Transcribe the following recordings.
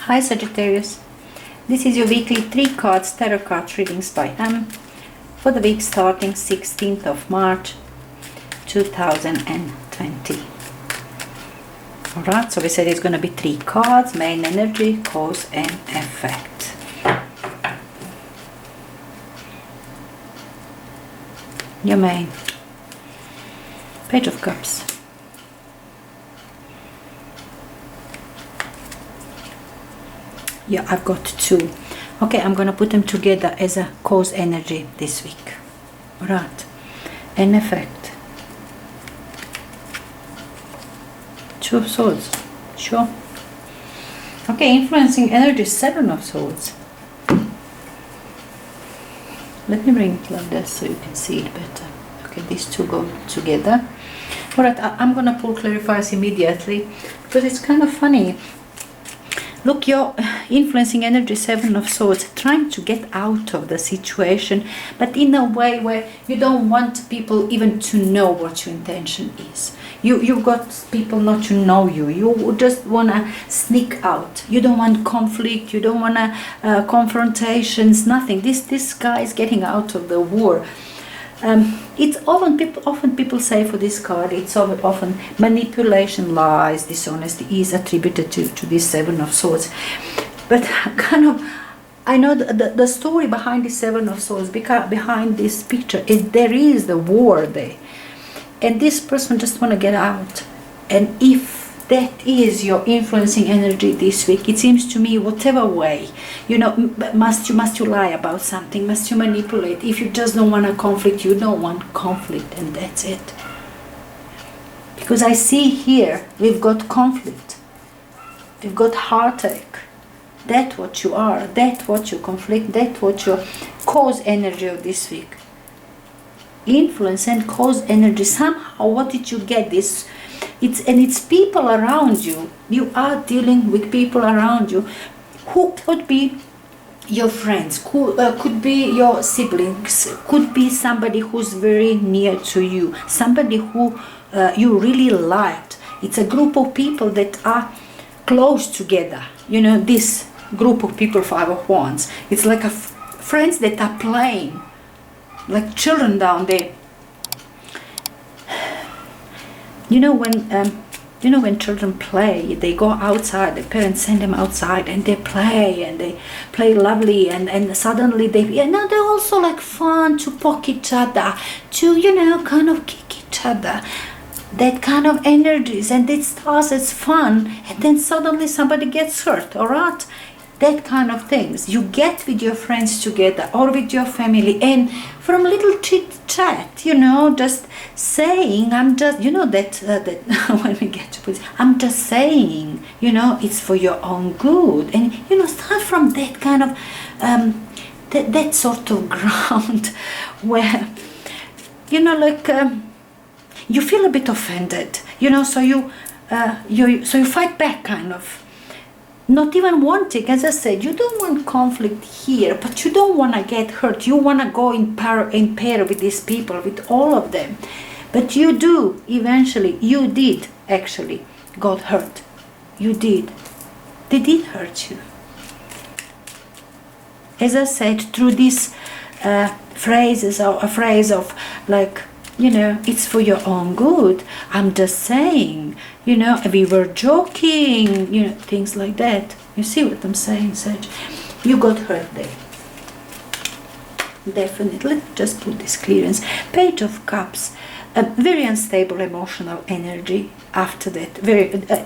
Hi Sagittarius, this is your weekly 3 cards tarot card readings by M for the week starting 16th of March 2020. Alright, so we said it's going to be 3 cards: main energy, cause and effect. Your main. Page of Cups. Yeah, I've got 2. Okay, I'm gonna put them together as a cause energy this week. Right. An effect. 2 of Swords. Sure. Okay, influencing energy, 7 of Swords. Let me bring it like this so you can see it better. Okay, these 2 go together. Alright, I'm gonna pull clarifiers immediately because it's kind of funny. Look, your influencing energy, 7 of Swords, trying to get out of the situation, but in a way where you don't want people even to know what your intention is. You've got people not to know you. You just want to sneak out. You don't want conflict. You don't want confrontations, nothing. This guy is getting out of the war. It's often people say for this card, it's often manipulation, lies, dishonesty is attributed to this 7 of Swords. But kind of, I know the story behind the 7 of Swords, because behind this picture is there is the war there, and this person just want to get out. And if that is your influencing energy this week, it seems to me, whatever way, you know, must you lie about something, must you manipulate. If you just don't want a conflict, you don't want conflict, and that's it. Because I see here we've got conflict, we've got heartache. That's what you are, that's what you conflict, that's what your cause energy of this week. Influence and cause energy, somehow what did you get this? It's people around you. You are dealing with people around you who could be your friends, could be your siblings, could be somebody who's very near to you, somebody who you really liked. It's a group of people that are close together. You know, this group of people, 5 of Wands. It's like friends that are playing, like children down there. You know when children play, they go outside, the parents send them outside and they play lovely, and suddenly they're also like fun to poke each other, to, you know, kind of kick each other. That kind of energies, and it starts as fun, and then suddenly somebody gets hurt, alright? That kind of things you get with your friends together or with your family, and from little chit chat, you know, just saying, I'm just, you know, that when we get to put, I'm just saying, you know, it's for your own good, and you know, start from that kind of that sort of ground where, you know, like you feel a bit offended, you know, so you fight back, kind of. Not even wanting, as I said, you don't want conflict here, but you don't want to get hurt. You want to go in pair with these people, with all of them. But you do, eventually, you did actually got hurt. You did. They did hurt you. As I said, through this phrase of like, you know, it's for your own good. I'm just saying, you know, we were joking, you know, things like that. You see what I'm saying, Sag? You got hurt there. Definitely. Just put this clearance. Page of Cups. A very unstable emotional energy after that.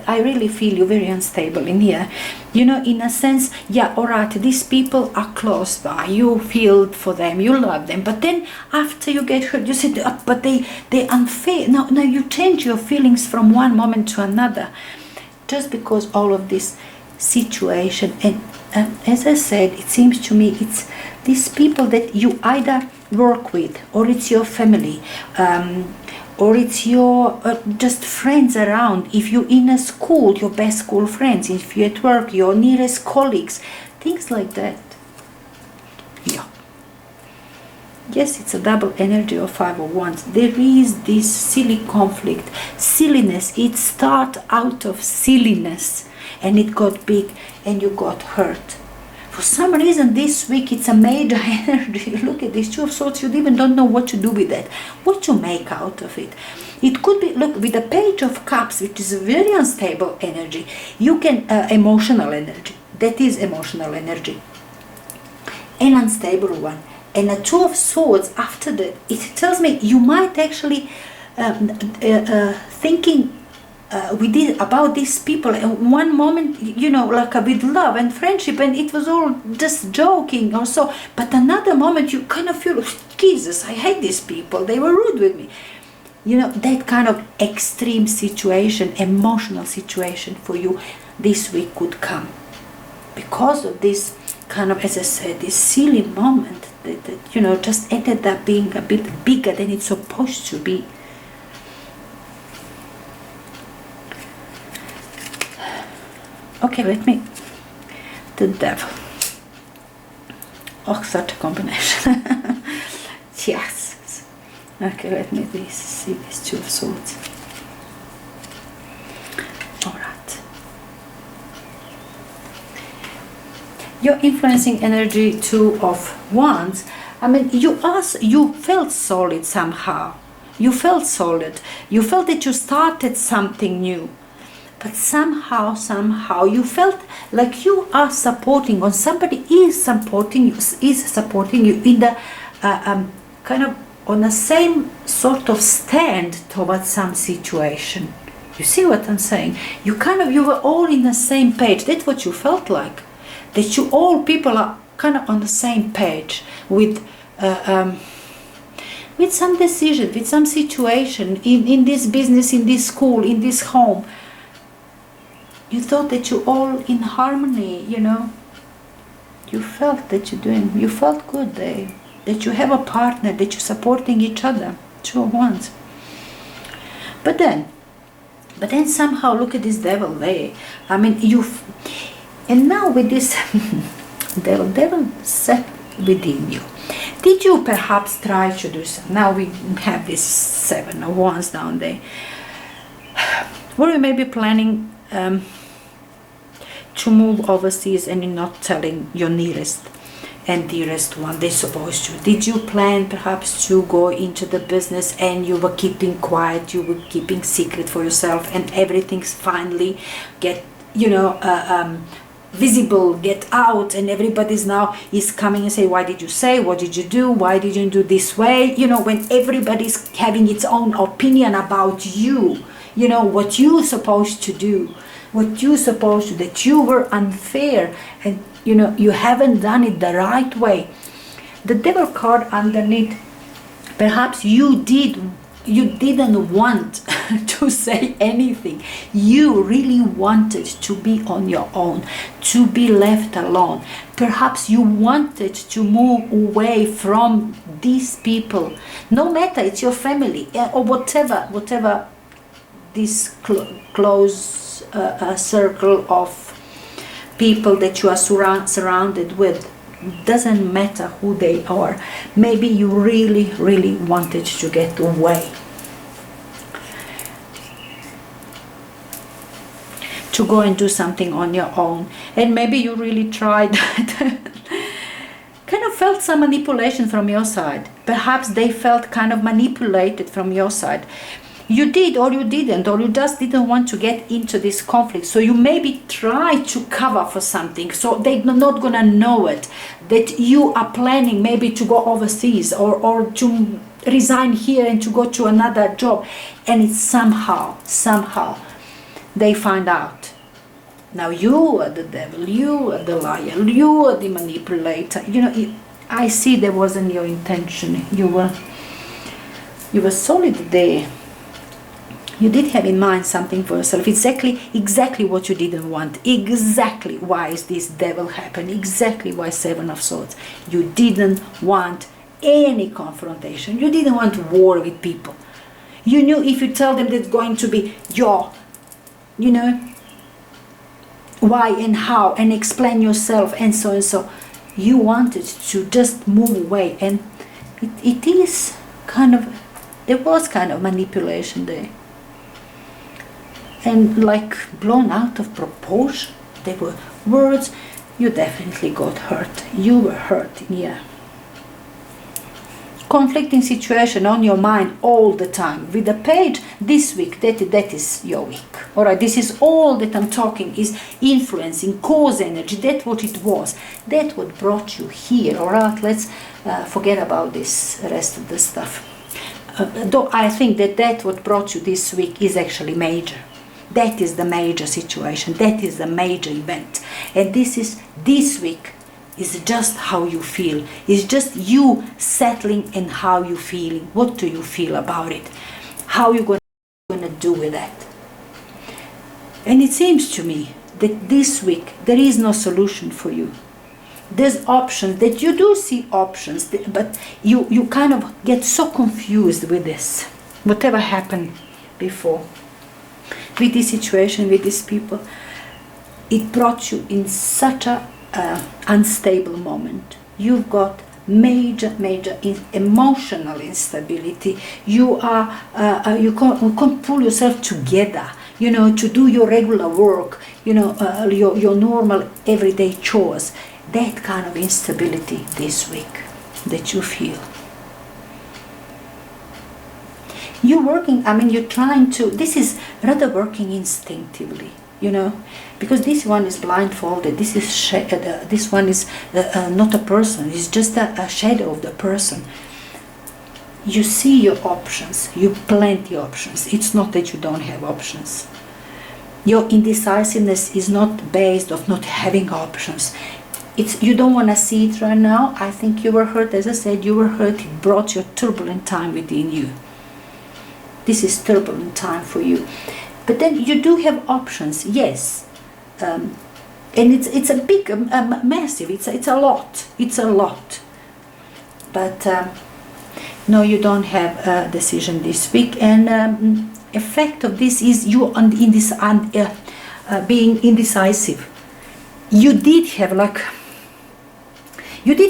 I really feel you very unstable in here. You know, in a sense, yeah, alright, these people are close by. You feel for them, you love them. But then after you get hurt, you say, but they're unfair. Now you change your feelings from one moment to another. Just because all of this situation. And as I said, it seems to me it's these people that you either work with, or it's your family, or it's your just friends around. If you're in a school, your best school friends. If you're at work, your nearest colleagues, things like that. Yeah. Yes, it's a double energy of 5 of Wands. There is this silly conflict, silliness. It starts out of silliness. and it got big and you got hurt. For some reason this week it's a major energy. Look at this Two of Swords, you even don't know what to do with that, what to make out of it. It could be, look, with the Page of Cups, which is a very unstable energy, you can, emotional energy, that is emotional energy, an unstable one. And a Two of Swords after that, it tells me you might actually thinking about these people in one moment, you know, like with love and friendship, and it was all just joking or so, but another moment you kind of feel, Jesus, I hate these people, they were rude with me. You know, that kind of extreme situation, emotional situation for you this week could come because of this kind of, as I said, this silly moment that you know, just ended up being a bit bigger than it's supposed to be. Okay, let me, the Devil. Oh, such a combination. Yes. Okay, let me see these Two of Swords. Alright. Your influencing energy, Two of Wands. I mean, you felt solid somehow. You felt solid. You felt that you started something new. But somehow you felt like you are supporting, or somebody is supporting you in the kind of on the same sort of stand towards some situation. You see what I'm saying? You were all in the same page. That's what you felt like. That you all people are kind of on the same page with some decision, with some situation in this business, in this school, in this home. You thought that you all in harmony, you know. You felt that you felt good there. That you have a partner, that you're supporting each other. Two of Wands. But then somehow, look at this Devil there. I mean, and now with this devil set within you. Did you perhaps try to do something? Now we have this Seven of Wands down there. Were you maybe planning to move overseas and you're not telling your nearest and dearest one they're supposed to? Did you plan perhaps to go into the business and you were keeping quiet, you were keeping secret for yourself, and everything's finally get, you know, visible, get out, and everybody's now is coming and say, why did you say, what did you do, why did you do this way? You know, when everybody's having its own opinion about you, you know, what you're supposed to do, that you were unfair, and you know, you haven't done it the right way. The Devil card underneath, perhaps you didn't want to say anything. You really wanted to be on your own, to be left alone. Perhaps you wanted to move away from these people, no matter it's your family or whatever this close circle of people that you are surrounded with. Doesn't matter who they are. Maybe you really wanted to get away, to go and do something on your own, and maybe you really tried kind of felt some manipulation from your side. Perhaps they felt kind of manipulated from your side. You did, or you didn't, or you just didn't want to get into this conflict. So you maybe try to cover for something, so they're not gonna know it, that you are planning maybe to go overseas or to resign here and to go to another job, and it's somehow they find out. Now you are the devil, you are the liar, you are the manipulator. You know, I see there wasn't your intention. You were solid there. You did have in mind something for yourself, exactly what you didn't want, exactly why is this devil happening, exactly why Seven of Swords. You didn't want any confrontation, you didn't want war with people. You knew if you tell them that's going to be your, you know, why and how, and explain yourself and so, you wanted to just move away, and it is kind of, there was kind of manipulation there. and like blown out of proportion. They were words. You definitely got hurt. You were hurt, yeah. Conflicting situation on your mind all the time. With the page this week, that is your week. All right, this is all that I'm talking is influencing, cause energy. That's what it was. That's what brought you here. All right, let's forget about this rest of the stuff. Though I think that what brought you this week is actually major. That is the major situation. That is the major event. And this week is just how you feel. It's just you settling and how you feeling. What do you feel about it? How you going to do with that? And it seems to me that this week there is no solution for you. There's options, that you do see options, but you kind of get so confused with this. Whatever happened before, with this situation, with these people, it brought you in such a unstable moment. You've got major emotional instability. You can't pull yourself together, to do your regular work, your normal everyday chores. That kind of instability this week that you feel. You're working, you're trying to, this is rather working instinctively, because this one is blindfolded, this one is not a person, it's just a shadow of the person. You see your options, you plenty options. It's not that you don't have options. Your indecisiveness is not based on not having options. You don't want to see it right now. I think you were hurt, as I said, you were hurt. It brought you a turbulent time within you. This is turbulent time for you. But then you do have options, yes. And it's a big, massive, it's a lot. But no, you don't have a decision this week. And effect of this is you being indecisive. You did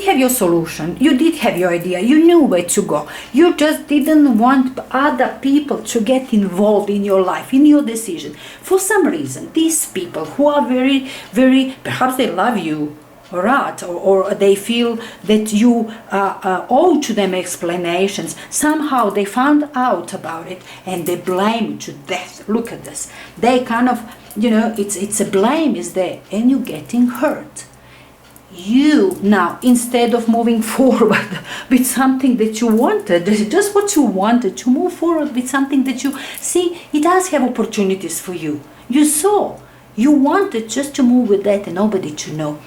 have your solution, you did have your idea, you knew where to go. You just didn't want other people to get involved in your life, in your decision. For some reason, these people who are very, very, perhaps they love you, right, or they feel that you owe to them explanations. Somehow they found out about it and they blame you to death. Look at this. They kind of, it's a blame is there, and you're getting hurt. You now, instead of moving forward with something that you wanted, just what you wanted, to move forward with something that you see, it does have opportunities for you. You saw, you wanted just to move with that and nobody to know.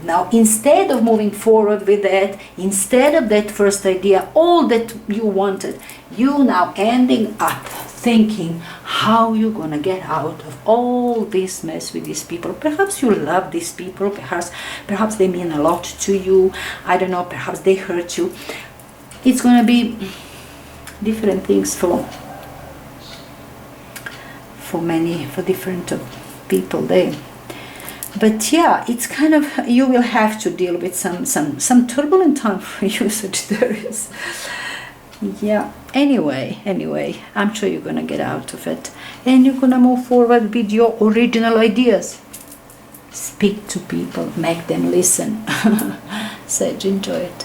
Now, instead of moving forward with that, instead of that first idea, all that you wanted, you now ending up thinking how you're going to get out of all this mess with these people. Perhaps you love these people, perhaps they mean a lot to you, I don't know, perhaps they hurt you. It's going to be different things for different people there. But yeah, it's kind of, you will have to deal with some turbulent time for you, Sagittarius. Yeah, anyway, I'm sure you're gonna get out of it and you're gonna move forward with your original ideas. Speak to people, make them listen. Sage, enjoy it.